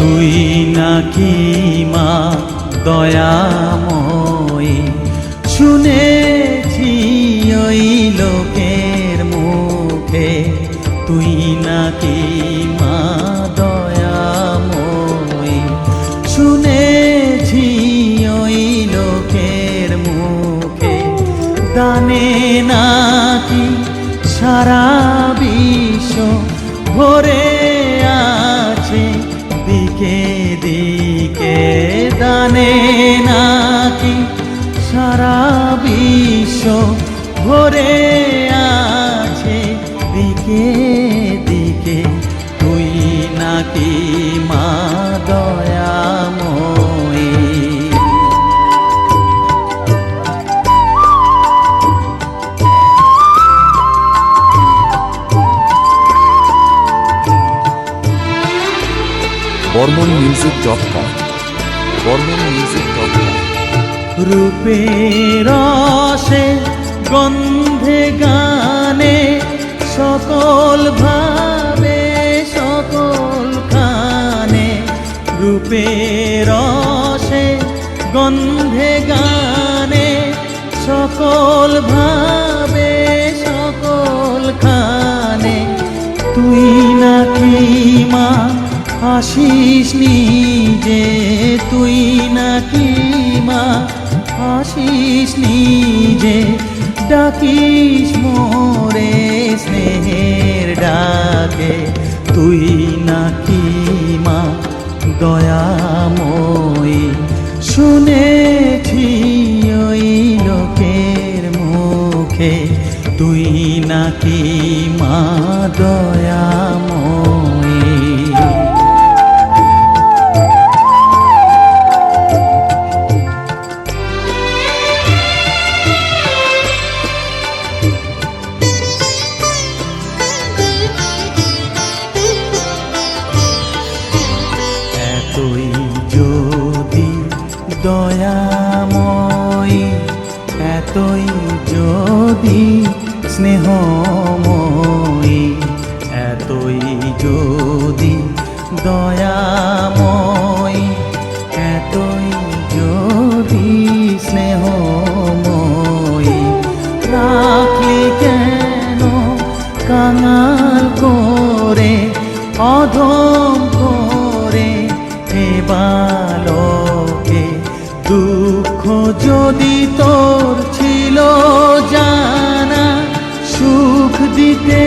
তুই নাকি মা দয়াময়ী, শুনেছি ওই লোকের মুখে তুই নাকি মা দয়াময়ী, শুনেছি ওই লোকের মুখে দানে নাকি সারা বিশ্ব ভরে আছে দিকে দিকে, দানে নাকি সারা বিশ্ব ভরে আছে দিকে দিকে, তুই নাকি মা দয়াময়ী। BormonMusic.com BormonMusic.com রূপের রসে গন্ধে গানে সকল ভাবে সকল খানে, রূপের রসে গন্ধে গানে সকল ভাবে সকল খানে, তুই নাকি মা আসিস নিজে, তুই নাকি মা আসিস নিজে, ডাকিস মোরে স্নেহের ডাকে, তুই নাকি মা দয়াময়ী, শুনেছি ওই লোকের মুখে তুই নাকি মা দয়াময়ী। এতই যদি দয়াময়ী, এতই যদি স্নেহময়ী, এতই যদি দয়াময়ী, এতই যদি স্নেহময়ী, রাখলি কেন কাঙাল করে অধম করে এ বালকে, দুঃখ যদি তোর ছিল জানা সুখ দিতে